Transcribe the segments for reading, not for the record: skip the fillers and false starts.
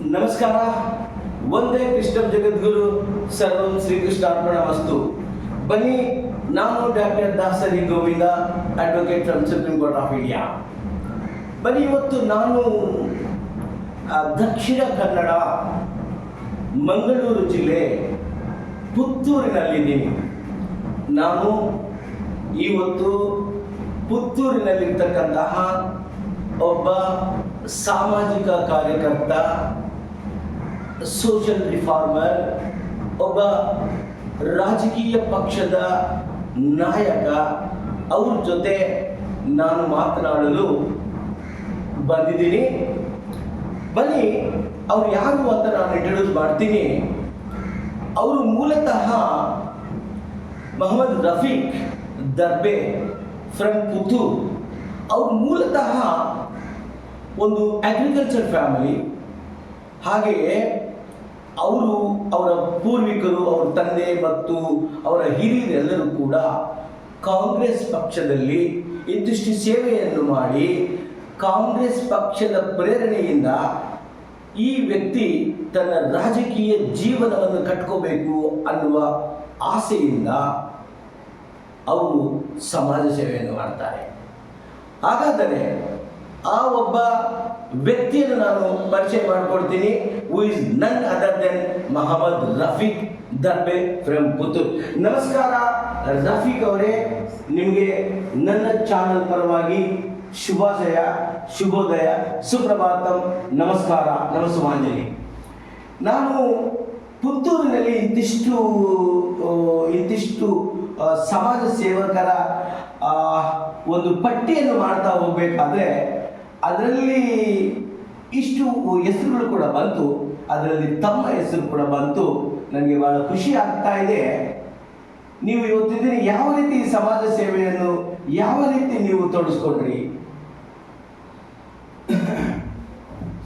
ನಮಸ್ಕಾರ. ಒಂದೇ ಕೃಷ್ಣ ಜಗದ್ಗುರು ಸರ್ವಂ ಶ್ರೀಕೃಷ್ಣಾರ್ಪಣಮಸ್ತು. ಬನ್ನಿ, ನಾನು doctor Dasari Govinda, advocate from Supreme Court of India. ಬನ್ನಿ, ಇವತ್ತು ನಾನು ದಕ್ಷಿಣ ಕನ್ನಡ ಮಂಗಳೂರು ಜಿಲ್ಲೆ ಪುತ್ತೂರಿನಲ್ಲಿದ್ದೀನಿ. ನಾನು ಇವತ್ತು ಪುತ್ತೂರಿನಲ್ಲಿರ್ತಕ್ಕಂತಹ ಒಬ್ಬ ಸಾಮಾಜಿಕ ಕಾರ್ಯಕರ್ತ, ಸೋಷಿಯಲ್ ರಿಫಾರ್ಮರ್, ಒಬ್ಬ ರಾಜಕೀಯ ಪಕ್ಷದ ನಾಯಕ, ಅವ್ರ ಜೊತೆ ನಾನು ಮಾತನಾಡಲು ಬಂದಿದ್ದೀನಿ. ಬನ್ನಿ, ಅವ್ರು ಯಾರು ಅಂತ ನಾನು ಇಂಟ್ರೊಡ್ಯೂಸ್ ಮಾಡ್ತೀನಿ. ಅವರು ಮೂಲತಃ ಮೊಹಮ್ಮದ್ ರಫೀಕ್ ದರ್ಬೆ ಫ್ರಮ್ ಪುತ್ತೂರು. ಅವ್ರು ಮೂಲತಃ ಒಂದು ಅಗ್ರಿಕಲ್ಚರ್ ಫ್ಯಾಮಿಲಿ. ಹಾಗೆಯೇ ಅವರ ಪೂರ್ವಿಕರು, ಅವರ ತಂದೆ ಮತ್ತು ಅವರ ಹಿರಿಯರೆಲ್ಲರೂ ಕೂಡ ಕಾಂಗ್ರೆಸ್ ಪಕ್ಷದಲ್ಲಿ ಇಂತಿಷ್ಟು ಸೇವೆಯನ್ನು ಮಾಡಿ, ಕಾಂಗ್ರೆಸ್ ಪಕ್ಷದ ಪ್ರೇರಣೆಯಿಂದ ಈ ವ್ಯಕ್ತಿ ತನ್ನ ರಾಜಕೀಯ ಜೀವನವನ್ನು ಕಟ್ಕೋಬೇಕು ಅನ್ನುವ ಆಸೆಯಿಂದ ಅವರು ಸಮಾಜ ಸೇವೆಯನ್ನು ಮಾಡ್ತಾರೆ. ಹಾಗಾದರೆ ಆ ಒಬ್ಬ ವ್ಯಕ್ತಿಯನ್ನು ನಾನು ಪರಿಚಯ ಮಾಡಿಕೊಡ್ತೀನಿ. Who is none other than Mohammed Rafiq Darbe from Puttur. ನಮಸ್ಕಾರ ರಫೀಕ್ ಅವರೇ, ನಿಮಗೆ ನನ್ನ ಚಾನಲ್ ಪರವಾಗಿ ಶುಭಾಶಯ, ಶುಭೋದಯ, ಸುಪ್ರಭಾತಂ, ನಮಸ್ಕಾರ, ನಮಸ್ಸುಮಾಂಜಲಿ. ನಾನು ಪುತ್ತೂರಿನಲ್ಲಿ ಇಂತಿಷ್ಟು ಸಮಾಜ ಸೇವಕರ ಒಂದು ಪಟ್ಟಿಯನ್ನು ಮಾಡ್ತಾ ಹೋಗಬೇಕಾದ್ರೆ ಅದರಲ್ಲಿ ಇಷ್ಟು ಹೆಸರುಗಳು ಕೂಡ ಬಂತು. ಅದರಲ್ಲಿ ತಮ್ಮ ಹೆಸರು ಕೂಡ ಬಂತು. ನನಗೆ ಬಹಳ ಖುಷಿ ಆಗ್ತಾ ಇದೆ. ನೀವು ಇವತ್ತಿದ್ದೀರಿ. ಯಾವ ರೀತಿ ಸಮಾಜ ಸೇವೆಯನ್ನು ಯಾವ ರೀತಿ ನೀವು ತೊಡಗಿಸ್ಕೊಂಡ್ರಿ?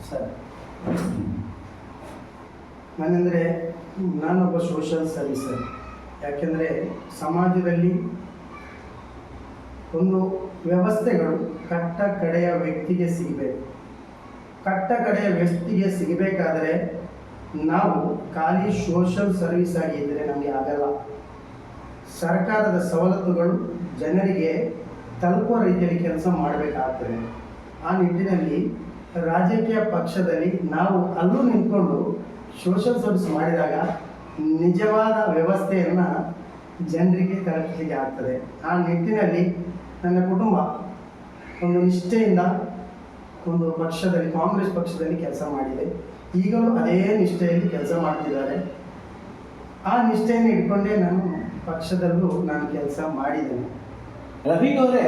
ಸರ್, ನಾನೊಬ್ಬ ಸೋಷಿಯಲ್ ಸರ್ವಿಸರ್. ಯಾಕೆಂದರೆ ಸಮಾಜದಲ್ಲಿ ಒಂದು ವ್ಯವಸ್ಥೆಗಳು ಕಟ್ಟ ಕಡೆಯ ವ್ಯಕ್ತಿಗೆ ಸಿಗಬೇಕು. ಕಟ್ಟ ಕಡೆಯ ವ್ಯಕ್ತಿಗೆ ಸಿಗಬೇಕಾದರೆ ನಾವು ಖಾಲಿ ಸೋಷಿಯಲ್ ಸರ್ವಿಸ್ ಆಗಿ ಇದ್ದರೆ ನಮಗೆ ಆಗಲ್ಲ. ಸರ್ಕಾರದ ಸವಲತ್ತುಗಳು ಜನರಿಗೆ ತಲುಪುವ ರೀತಿಯಲ್ಲಿ ಕೆಲಸ ಮಾಡಬೇಕಾಗ್ತದೆ. ಆ ನಿಟ್ಟಿನಲ್ಲಿ ರಾಜಕೀಯ ಪಕ್ಷದಲ್ಲಿ ನಾವು ಅಲ್ಲೂ ನಿಂತ್ಕೊಂಡು ಸೋಷಿಯಲ್ ಸರ್ವಿಸ್ ಮಾಡಿದಾಗ ನಿಜವಾದ ವ್ಯವಸ್ಥೆಯನ್ನು ಜನರಿಗೆ ತಲುಪಲಿಕ್ಕೆ ಆಗ್ತದೆ. ಆ ನಿಟ್ಟಿನಲ್ಲಿ ನನ್ನ ಕುಟುಂಬ ಒಂದು ನಿಷ್ಠೆಯಿಂದ ಒಂದು ಪಕ್ಷದಲ್ಲಿ, ಕಾಂಗ್ರೆಸ್ ಪಕ್ಷದಲ್ಲಿ ಕೆಲಸ ಮಾಡಿದೆ. ಈಗಲೂ ಅದೇ ನಿಷ್ಠೆಯಲ್ಲಿ ಕೆಲಸ ಮಾಡ್ತಿದ್ದಾರೆ. ಆ ನಿಷ್ಠೆಯನ್ನು ಇಟ್ಕೊಂಡೇ ನಾನು ಪಕ್ಷದಲ್ಲೂ ನಾನು ಕೆಲಸ ಮಾಡಿದ್ದೇನೆ. ರಫೀಕ್ ಅವರೇ,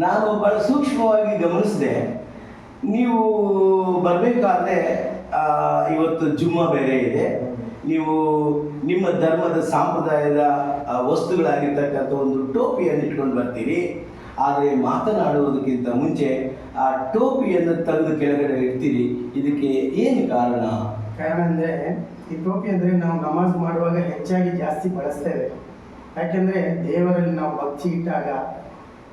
ನಾನು ಬಹಳ ಸೂಕ್ಷ್ಮವಾಗಿ ಗಮನಿಸಿದೆ. ನೀವು ಬರಬೇಕಾದ್ರೆ ಇವತ್ತು ಜುಮ್ಮಾ ಬೇರೆ ಇದೆ. ನೀವು ನಿಮ್ಮ ಧರ್ಮದ ಸಾಂಪ್ರದಾಯದ ವಸ್ತುಗಳಾಗಿರ್ತಕ್ಕಂಥ ಒಂದು ಟೋಪಿಯನ್ನು ಇಟ್ಕೊಂಡು ಬರ್ತೀರಿ. ಆದರೆ ಮಾತನಾಡುವುದಕ್ಕಿಂತ ಮುಂಚೆ ಆ ಟೋಪಿಯನ್ನು ತೆಗೆದು ಕೆಳಗಡೆ ಇಡ್ತೀರಿ. ಇದಕ್ಕೆ ಏನು ಕಾರಣ? ಕಾರಣ ಅಂದರೆ, ಈ ಟೋಪಿ ಅಂದರೆ ನಾವು ನಮಾಜ್ ಮಾಡುವಾಗ ಹೆಚ್ಚಾಗಿ ಜಾಸ್ತಿ ಬಳಸ್ತೇವೆ. ಯಾಕೆಂದರೆ ದೇವರಲ್ಲಿ ನಾವು ಭಕ್ತಿ ಇಟ್ಟಾಗ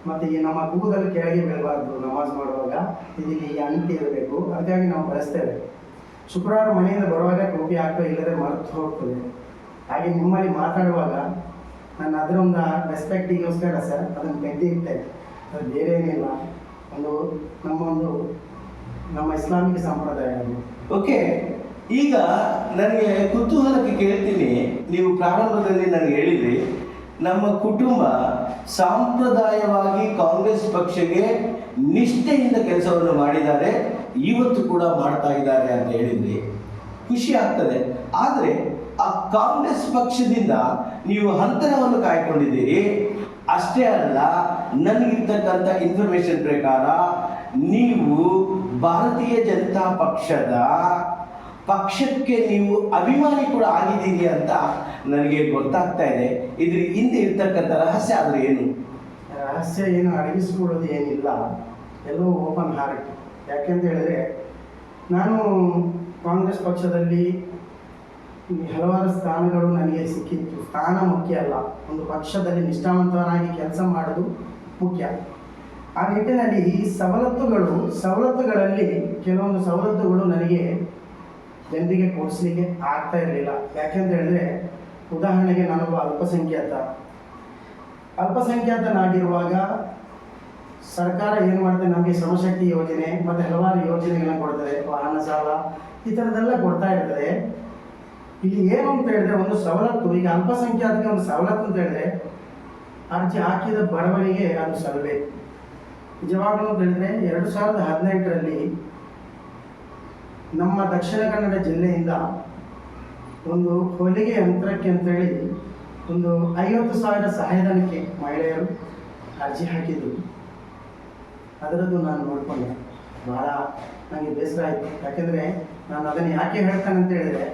ಮತ್ತು ಈ ನಮ್ಮ ಕೂದಲು ಕೆಳಗೆ ಬೀಳಬಾರ್ದು. ನಮಾಜ್ ಮಾಡುವಾಗ ಇಲ್ಲಿ ಅಂಟಿ ಇರಬೇಕು. ಹಾಗಾಗಿ ನಾವು ಬಳಸ್ತೇವೆ. ಶುಕ್ರವಾರ ಮನೆಯಿಂದ ಬರುವಾಗ ಟೋಪಿ ಹಾಕೋ, ಇಲ್ಲದೆ ಮರೆತು ಹೋಗ್ತದೆ. ಹಾಗೆ ನಿಮ್ಮಲ್ಲಿ ಮಾತಾಡುವಾಗ ನಾನು ಅದರೊಂದು ರೆಸ್ಪೆಕ್ಟಿಗೋಸ್ಕರ ಸರ್ ಅದನ್ನು ತೆಗೆದು ಇಟ್ಟೆ. ಅದು ಬೇರೆ ಏನಿಲ್ಲ, ನಮ್ಮ ಇಸ್ಲಾಮಿಕ ಸಂಪ್ರದಾಯ ಅದು. ಓಕೆ, ಈಗ ನನಗೆ ಕುತೂಹಲಕ್ಕೆ ಕೇಳ್ತೀನಿ. ನೀವು ಪ್ರಾರಂಭದಲ್ಲಿ ನನಗೆ ಹೇಳಿದ್ರಿ, ನಮ್ಮ ಕುಟುಂಬ ಸಾಂಪ್ರದಾಯವಾಗಿ ಕಾಂಗ್ರೆಸ್ ಪಕ್ಷಕ್ಕೆ ನಿಷ್ಠೆಯಿಂದ ಕೆಲಸವನ್ನು ಮಾಡಿದ್ದಾರೆ, ಇವತ್ತು ಕೂಡ ಮಾಡ್ತಾ ಇದ್ದಾರೆ ಅಂತ ಹೇಳಿದ್ರಿ. ಖುಷಿ ಆಗ್ತದೆ. ಆದರೆ ಆ ಕಾಂಗ್ರೆಸ್ ಪಕ್ಷದಿಂದ ನೀವು ಅಂತರವನ್ನು ಕಾಯ್ಕೊಂಡಿದ್ದೀರಿ. ಅಷ್ಟೇ ಅಲ್ಲ, ನನಗಿರ್ತಕ್ಕಂಥ ಇನ್ಫಾರ್ಮೇಶನ್ ಪ್ರಕಾರ ನೀವು ಭಾರತೀಯ ಜನತಾ ಪಕ್ಷಕ್ಕೆ ನೀವು ಅಭಿಮಾನಿ ಕೂಡ ಆಗಿದ್ದೀರಿ ಅಂತ ನನಗೆ ಗೊತ್ತಾಗ್ತಾ ಇದೆ. ಇದ್ರ ಹಿಂದೆ ಇರ್ತಕ್ಕಂಥ ರಹಸ್ಯ ಆದರೆ ಏನು? ರಹಸ್ಯ ಏನು ಅಡಗಿಸ್ಕೊಳ್ಳೋದು ಏನಿಲ್ಲ, ಎಲ್ಲೋ ಓಪನ್ ಹಾರ್ಟ್. ಯಾಕೆಂತ ಹೇಳಿದ್ರೆ, ನಾನು ಕಾಂಗ್ರೆಸ್ ಪಕ್ಷದಲ್ಲಿ ಹಲವಾರು ಸ್ಥಾನಗಳು ನನಗೆ ಸಿಕ್ಕಿತ್ತು. ಸ್ಥಾನ ಮುಖ್ಯ ಅಲ್ಲ, ಒಂದು ಪಕ್ಷದಲ್ಲಿ ನಿಷ್ಠಾವಂತನಾಗಿ ಕೆಲಸ ಮಾಡೋದು ಮುಖ್ಯ. ಆ ನಿಟ್ಟಿನಲ್ಲಿ ಈ ಸವಲತ್ತುಗಳಲ್ಲಿ ಕೆಲವೊಂದು ಸವಲತ್ತುಗಳು ನನಗೆ ಜನರಿಗೆ ಕೊಡಿಸ್ಲಿಕ್ಕೆ ಆಗ್ತಾ ಇರಲಿಲ್ಲ. ಯಾಕೆಂತ ಹೇಳಿದ್ರೆ ಉದಾಹರಣೆಗೆ ನಾನೊಬ್ಬ ಅಲ್ಪಸಂಖ್ಯಾತನಾಗಿರುವಾಗ ಸರ್ಕಾರ ಏನು ಮಾಡುತ್ತೆ, ನಮಗೆ ಶ್ರಮಶಕ್ತಿ ಯೋಜನೆ ಮತ್ತು ಹಲವಾರು ಯೋಜನೆಗಳನ್ನು ಕೊಡ್ತದೆ, ವಾಹನ ಸಾಲ ಈ ಥರದ್ದೆಲ್ಲ ಕೊಡ್ತಾ ಇರ್ತದೆ. ಇಲ್ಲಿ ಏನು ಅಂತ ಹೇಳಿದ್ರೆ ಒಂದು ಸವಲತ್ತು, ಈಗ ಅಲ್ಪಸಂಖ್ಯಾತರಿಗೆ ಒಂದು ಸವಲತ್ತು ಅಂತ ಹೇಳಿದ್ರೆ ಅರ್ಜಿ ಹಾಕಿದ ಬಡವರಿಗೆ ಅದು ಸಲ್ಲಬೇಕು. ನಿಜವಾಗ್ಲೂ ಅಂತ ಹೇಳಿದ್ರೆ 2018ರಲ್ಲಿ ನಮ್ಮ ದಕ್ಷಿಣ ಕನ್ನಡ ಜಿಲ್ಲೆಯಿಂದ ಒಂದು ಹೊಲಿಗೆ ಯಂತ್ರಕ್ಕೆ ಅಂತೇಳಿ ಒಂದು 50,000 ಸಹಾಯಧನಕ್ಕೆ ಮಹಿಳೆಯರು ಅರ್ಜಿ ಹಾಕಿದ್ರು. ಅದರದ್ದು ನಾನು ನೋಡಿಕೊಂಡೆ, ಬಹಳ ನನಗೆ ಬೇಸರ ಆಯಿತು. ಯಾಕೆಂದರೆ ನಾನು ಅದನ್ನು ಯಾಕೆ ಹೇಳ್ತೇನೆ ಅಂತ ಹೇಳಿದರೆ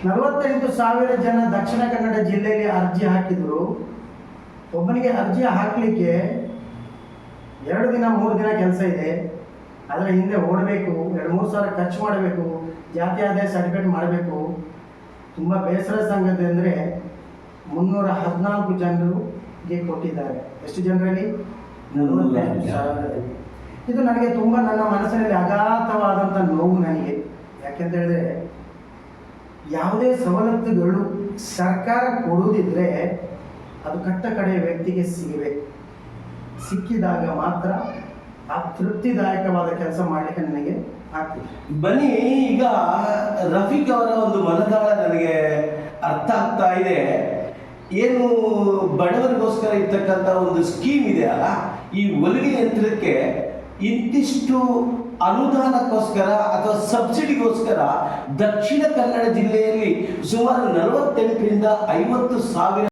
48,000 ಜನ ದಕ್ಷಿಣ ಕನ್ನಡ ಜಿಲ್ಲೆಯಲ್ಲಿ ಅರ್ಜಿ ಹಾಕಿದ್ರು. ಒಬ್ಬನಿಗೆ ಅರ್ಜಿ ಹಾಕಲಿಕ್ಕೆ 2 ದಿನ 3 ದಿನ ಕೆಲಸ ಇದೆ, ಅದರ ಹಿಂದೆ ಓಡಬೇಕು, 2-3 ಸಾವಿರ ಖರ್ಚು ಮಾಡಬೇಕು, ಜಾತಿ ಆದಾಯ ಸರ್ಟಿಫಿಕೇಟ್ ಮಾಡಬೇಕು. ತುಂಬ ಬೇಸರ ಸಂಗತಿ ಅಂದರೆ 314 ಜನರಿಗೆ ಕೊಟ್ಟಿದ್ದಾರೆ. ಎಷ್ಟು ಜನರಲ್ಲಿ? 45,000. ಇದು ನನಗೆ ತುಂಬ ನನ್ನ ಮನಸ್ಸಿನಲ್ಲಿ ಅಗಾಧವಾದಂಥ ನೋವು ನನಗೆ. ಯಾಕೆಂತ ಹೇಳಿದ್ರೆ ಯಾವುದೇ ಸವಲತ್ತುಗಳು ಸರ್ಕಾರ ಕೊಡುವುದಿದ್ರೆ ಅದು ಕಟ್ಟ ಕಡೆಯ ವ್ಯಕ್ತಿಗೆ ಸಿಗಬೇಕು. ಸಿಕ್ಕಿದಾಗ ಮಾತ್ರ ಆ ತೃಪ್ತಿದಾಯಕವಾದ ಕೆಲಸ ಮಾಡಲಿಕ್ಕೆ ನನಗೆ ಆಗ್ತದೆ. ಬನ್ನಿ, ಈಗ ರಫೀಕ್ ಅವರ ಒಂದು ಮನದಾಳ ನನಗೆ ಅರ್ಥ ಆಗ್ತಾ ಇದೆ. ಏನು ಬಡವರಿಗೋಸ್ಕರ ಇರ್ತಕ್ಕಂಥ ಒಂದು ಸ್ಕೀಮ್ ಇದೆಯಲ್ಲ, ಈ ಹೊಲಿಗೆ ಯಂತ್ರಕ್ಕೆ ಇಂತಿಷ್ಟು ಅನುದಾನಕ್ಕೋಸ್ಕರ ಅಥವಾ ಸಬ್ಸಿಡಿಗೋಸ್ಕರ ದಕ್ಷಿಣ ಕನ್ನಡ ಜಿಲ್ಲೆಯಲ್ಲಿ ಸುಮಾರು 48,000 ರಿಂದ 50,000